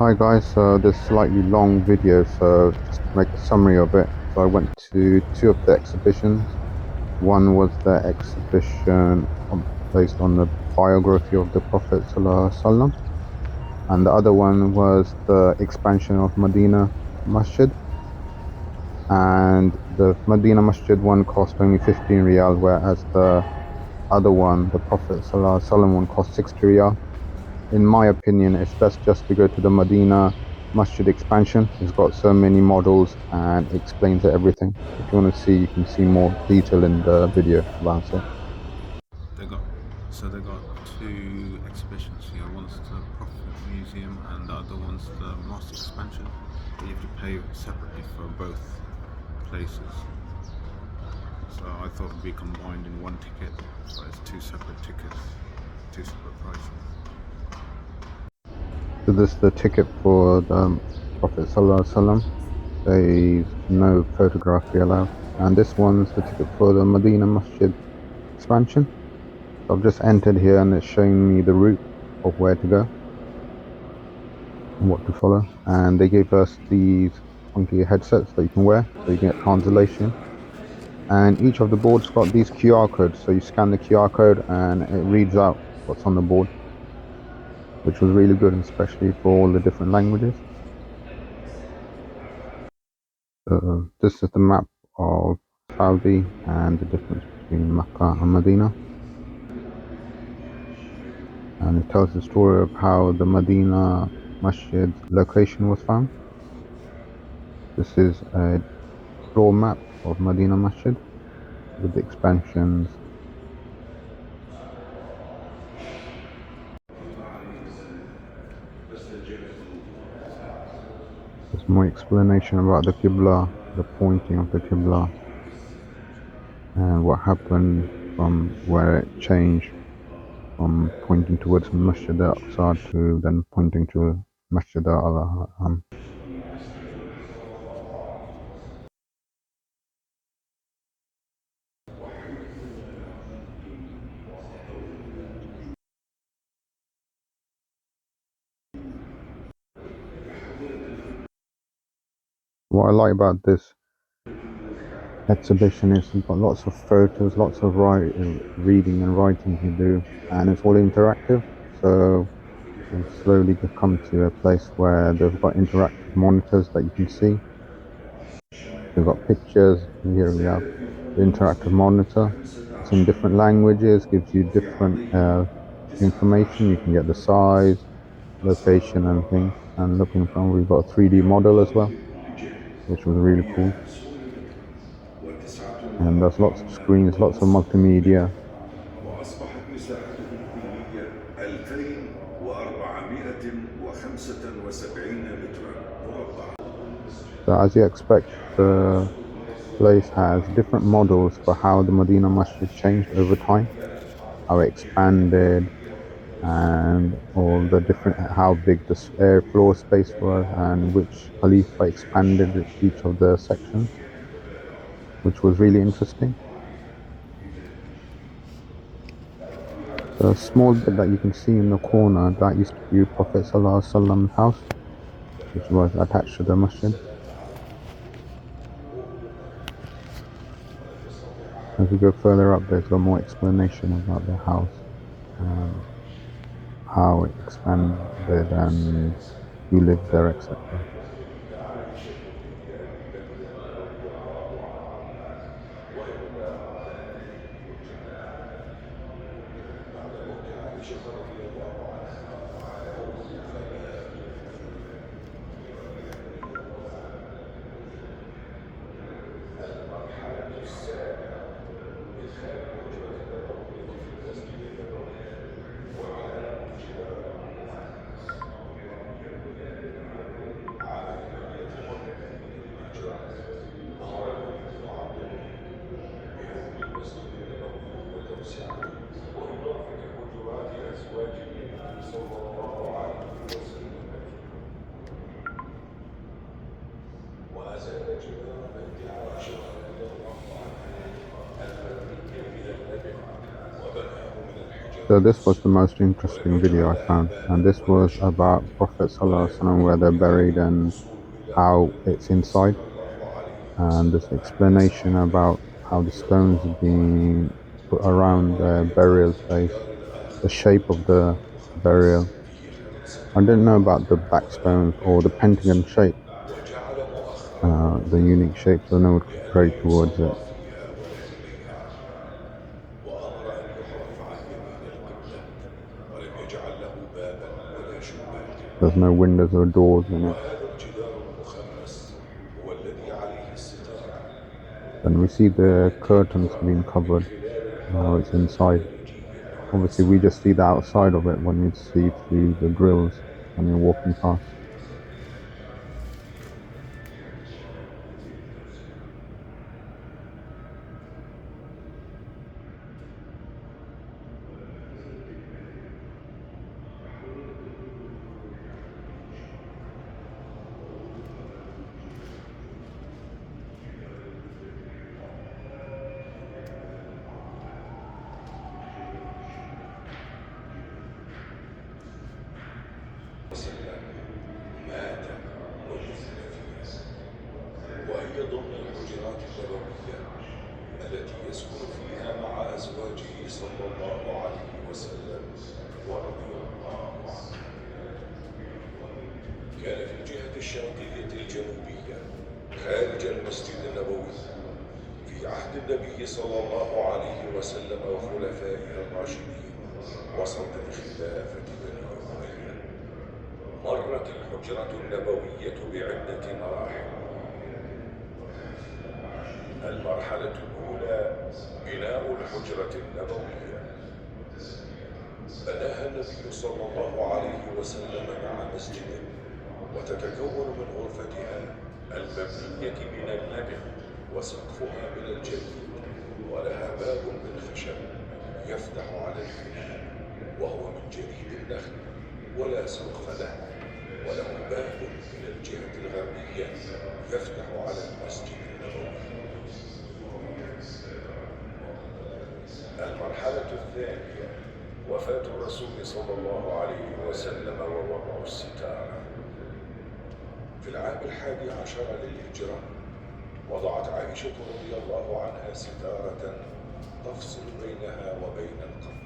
Hi guys, so this slightly long video, so just to make a summary of it. So I went to two of the exhibitions. One was the exhibition based on the biography of the Prophet ﷺ, and the other one was the expansion of Madinah Masjid. And the Madinah Masjid one cost only 15 riyal, whereas the other one, the Prophet ﷺ one, cost 60 riyal. In my opinion, it's best just to go to the Madinah Masjid Expansion. It's got so many models and explains everything. If you want to see, you can see more detail in the video about it. They got they got two exhibitions here. One's the Prophet Museum and the other one's the Mosque Expansion. But you have to pay separately for both places. So I thought it'd be combined in one ticket, but it's two separate tickets, two separate prices. So this is the ticket for the Prophet ﷺ. There's no photography allowed. And this one's the ticket for the Madinah Masjid Expansion. So I've just entered here and it's showing me the route of where to go and what to follow. And they gave us these funky headsets that you can wear so you can get translation. And each of the boards got these QR codes, so you scan the QR code and it reads out what's on the board, which was really good, especially for all the different languages. This is the map of Saudi and the difference between Mecca and Medina, and it tells the story of how the Medina Masjid location was found. This is a floor map of Medina Masjid with the expansions. There's more explanation about the Qibla, the pointing of the Qibla, and what happened from where it changed from pointing towards Masjid al-Aqsa to then pointing to Masjid al-Haram. What I like about this exhibition is you've got lots of photos, lots of reading and writing to do, and it's all interactive. So we'll slowly come to a place where they've got interactive monitors that you can see. We've got pictures. Here we have the interactive monitor. It's in different languages, gives you different information. You can get the size, location, and things. And looking from, we've got a 3D model as well, which was really cool. And there's lots of screens, lots of multimedia. وأصبحت مساحته الكلية 2475 مترا مربعا. So as you expect, the place has different models for how the Medina Masjid changed over time, how it expanded, and all the different, how big the air floor space was, and which Khalifa expanded each of the sections, which was really interesting. The small bit that you can see in the corner, that used to be Prophet ﷺ's house, which was attached to the masjid. As we go further up, there's got more explanation about the house and how it expanded and who lived there, etc. So this was the most interesting video I found, and this was about Prophet ﷺ, where they're buried and how it's inside, and this explanation about how the stones have been put around their burial place, the shape of the burial. I didn't know about the backstones or the pentagon shape, وجعل the مؤخرا unique shape, so no one could بأن pray towards يصلى it. فيها ورجليها، وأمر أن يحرف عن يمين القبلة، ولم يجعل له بابا ولا شباك. There's no windows or doors in it. وهذا الجدار المخمس هو الذي عليه الستارة Then we see the التي curtains ترى being من covered. خلال Now الحائط it's inside. الخارجي Obviously, we الواسع. just see the outside of it when you see through the grills when you're walking past. وسلم مات ودفن فيها، وهي ضمن الحجرات النبوية التي يسكن فيها مع أزواجه صلى الله عليه وسلم ورضي الله عنه. كان في الجهة الشرقية الجنوبية خارج المسجد النبوي في عهد النبي صلى الله عليه وسلم وخلفائه الراشدين وسط الخلافة بني أمية. مرت الحجرة النبوية بعدة مراحل. المرحلة الأولى بناء الحجرة النبوية، بناها النبي صلى الله عليه وسلم مع مسجده، وتتكون من غرفتها المبنية من اللبن وسقفها من الجليد، ولها باب من خشب يفتح على البناء وهو من جليد النخل ولا سقف له، وله باب من الجهة الغربية يفتح على المسجد النبوي. المرحلة الثانية وفاة الرسول صلى الله عليه وسلم ووضع الستارة. في العام 11 للهجرة وضعت عائشة رضي الله عنها ستارة تفصل بينها وبين القبر.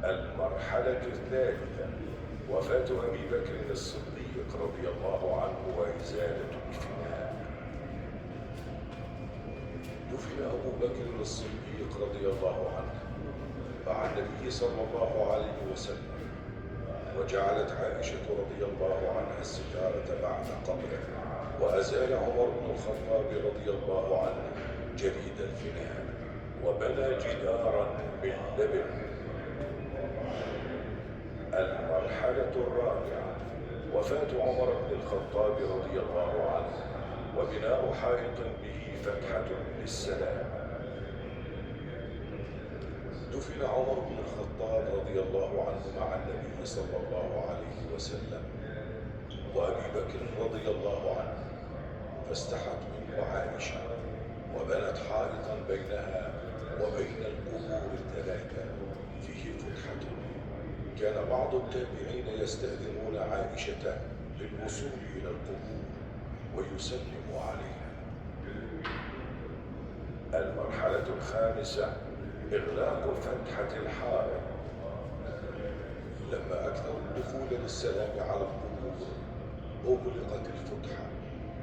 المرحلة الثالثة وفاة أبي بكر الصديق رضي الله عنه وإزالة الفناء. دفن أبو بكر الصديق رضي الله عنه مع النبي صلى الله عليه وسلم، وجعلت عائشة رضي الله عنها الستارة بعد قبره، وأزال عمر بن الخطاب رضي الله عنه جليد الفناء وبنى جدارا باللبن. المرحلة الرابعة وفاة عمر بن الخطاب رضي الله عنه وبناء حائط به فتحة للسلام. دفن عمر بن الخطاب رضي الله عنه مع النبي صلى الله عليه وسلم وأبي بكر رضي الله عنه، فاستحت منه عائشة وبنت حائطا بينها وبين القبور الثلاثة فيه فتحة. كان بعض التابعين يستأذنون عائشة للوصول إلى القبور ويسلم عليها. المرحلة الخامسة إغلاق فتحة الحائط. لما أكثروا الدخول للسلام على القبور أغلقت الفتحة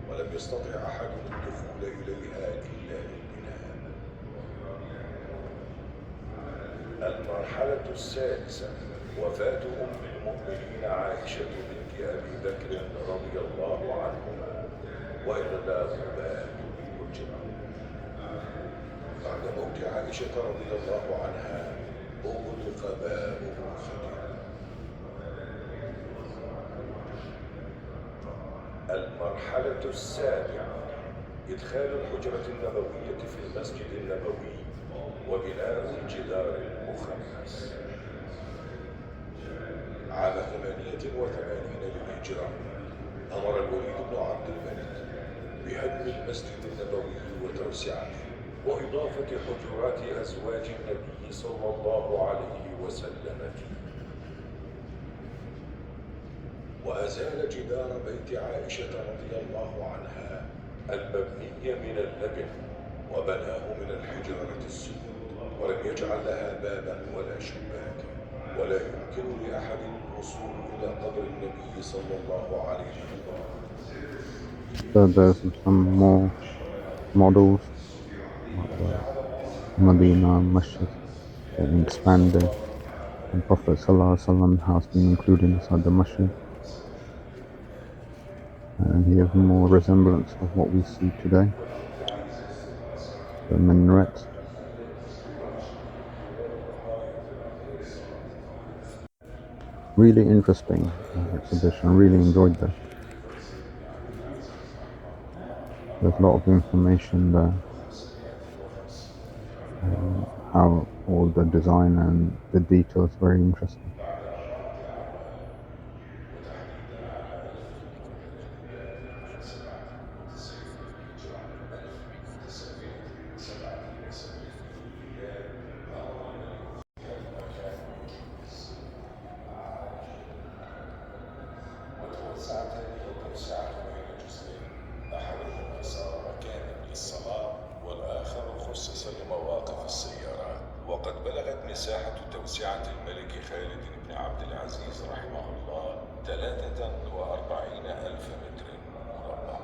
ولم يستطع أحد الدخول إليها إلا للبناء. المرحلة السادسة وفاة أم المؤمنين عائشة بنت أبي بكر رضي الله عنهما وإغلاق باب الحجرة. بعد موت عائشة رضي الله عنها أغلق باب الحجرة. المرحلة السابعة إدخال الحجرة النبوية في المسجد النبوي وبناء الجدار المخمس. عام 88 للهجرة أمر الوليد بن عبد الملك بهدم المسجد النبوي وتوسعته وإضافة حجرات أزواج النبي صلى الله عليه وسلم فيه، وأزال جدار بيت عائشة رضي الله عنها المبني من اللبن وبناه من الحجارة السود، ولم يجعل لها بابا ولا شباكا، ولا يمكن لأحد الوصول إلى قبر النبي صلى الله عليه وسلم. So there's some more models of the Madinah Masjid getting expanded, and Prophet ﷺ has been included inside the masjid, and he has more resemblance of what we see today, the minaret. Really interesting exhibition. I really enjoyed that. There's a lot of information there, how all the design and the details very interesting. وتوسعت توسعة بين جزئين، أحدهما صار مكانا للصلاة والآخر خصص لمواقف السيارات، وقد بلغت مساحة توسعة الملك خالد بن عبد العزيز رحمه الله 43,000 متر مربع.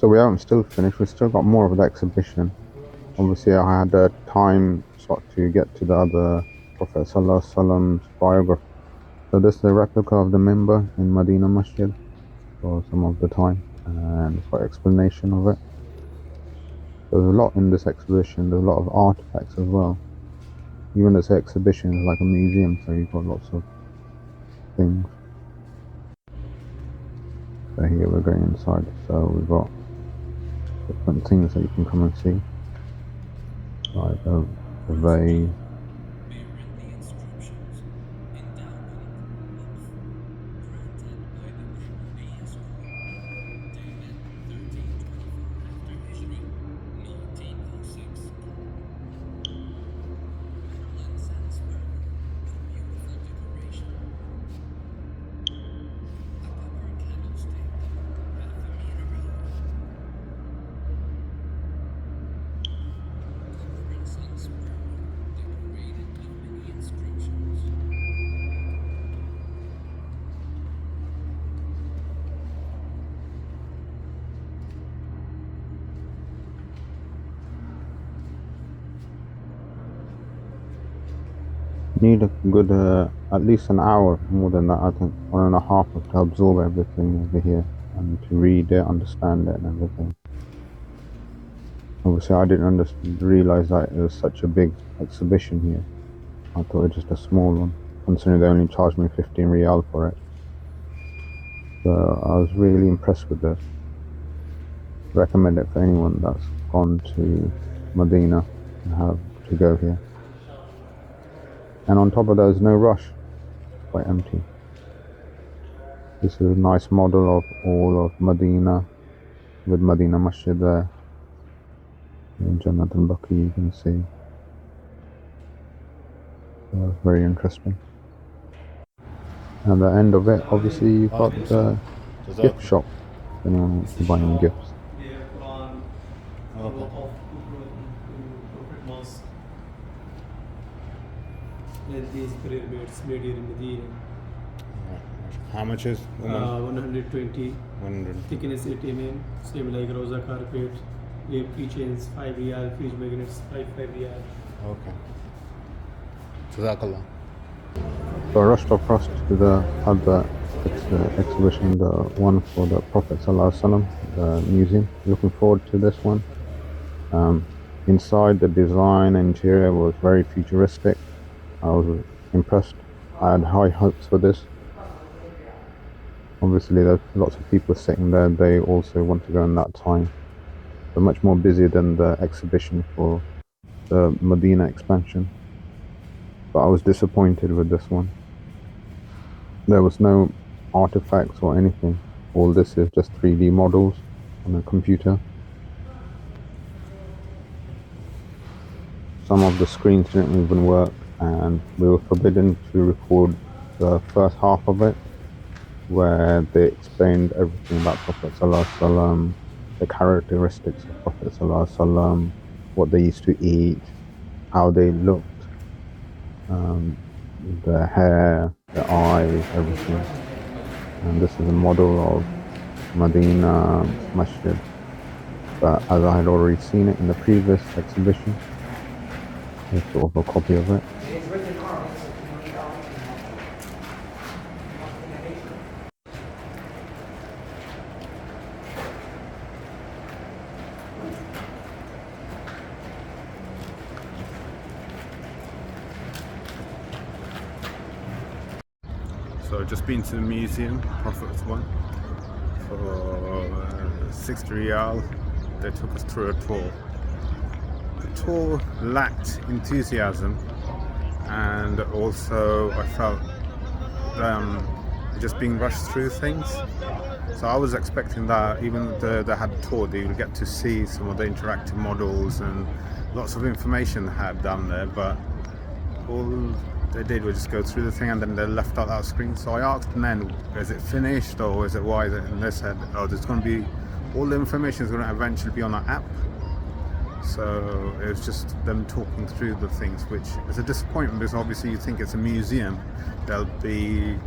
So we haven't still finished. We've still got more of the exhibition. Obviously, I had a time slot to get to the other Prophet Sallallahu Alaihi Wasallam's biography. So this is a replica of the member in Madinah Masjid for some of the time, and it's got explanation of it. There's a lot in this exhibition. There's a lot of artifacts as well. Even this exhibition is like a museum, so you've got lots of things. So here we're going inside. So we've got different things that you can come and see, like a vase. Need a good at least an hour, more than that, I think 1.5 to absorb everything over here and to read it, understand it and everything. Obviously I didn't realize that it was such a big exhibition here. I thought it was just a small one, considering they only charged me 15 riyal for it. So I was really impressed with this. Recommend it for anyone that's gone to Medina and have to go here. And on top of that, there's no rush, it's quite empty. This is a nice model of all of Medina, with Madinah Masjid there. In Jannat al-Baqi you can see. So very interesting. And at the end of it, obviously you've got the gift shop, if anyone wants to buy any gifts. Mosque. And these prayer mats made here in Medina. How much is 120. 100? Thickness 8 mm. Same like Rosa carpet. We have keychains, 5 riyal. Fridge magnets, 5 riyal. Okay. Jazakallah. So I rushed across to the other exhibition, the one for the Prophet Sallallahu Alaihi Wasallam, the museum. Looking forward to this one. Inside, the design interior was very futuristic. I was impressed. I had high hopes for this. Obviously there's lots of people sitting there, they also want to go in that time. They're much more busy than the exhibition for the Medina expansion. But I was disappointed with this one. There was no artifacts or anything. All this is just 3D models on a computer. Some of the screens didn't even work, and we were forbidden to record the first half of it, where they explained everything about Prophet Sallallahu Alaihi Wasallam, the characteristics of Prophet Sallallahu Alaihi Wasallam, what they used to eat, how they looked, the hair, the eyes, everything. And this is a model of Madinah Masjid, but as I had already seen it in the previous exhibition, here's sort of a copy of it. So just been to the museum, Prophet's one, for 60 riyal. They took us through a tour. The tour lacked enthusiasm, and also I felt just being rushed through things. So I was expecting that even though they had a tour, they would get to see some of the interactive models and lots of information they had down there, but all they did was just go through the thing and then they left out that screen. So I asked them then, is it finished or is it why? And they said, oh, there's going to be, all the information is going to eventually be on our app. So it was just them talking through the things, which is a disappointment because obviously you think it's a museum, there'll be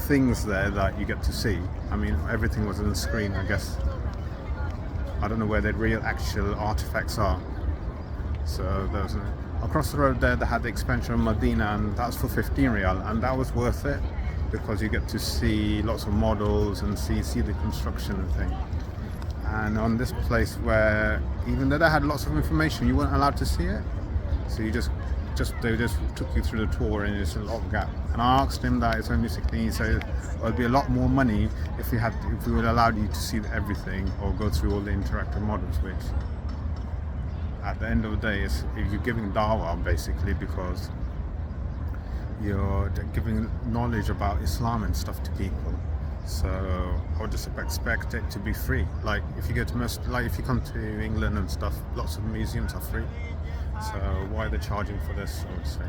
things there that you get to see. I mean, everything was on the screen, I guess. I don't know where the real actual artifacts are. So there's across the road there they had the expansion of Madinah, and that's for 15 riyal, and that was worth it because you get to see lots of models and see the construction and thing. And on this place where even though they had lots of information, you weren't allowed to see it, so you they just took you through the tour, and it's a lot of gap. And I asked him that it's only 16. He said it'd be a lot more money if we would allow you to see everything or go through all the interactive models, which at the end of the day is you're giving dawah basically, because you're giving knowledge about Islam and stuff to people. So I would just expect it to be free. Like if you go to if you come to England and stuff, lots of museums are free. So why are they charging for this, I would say.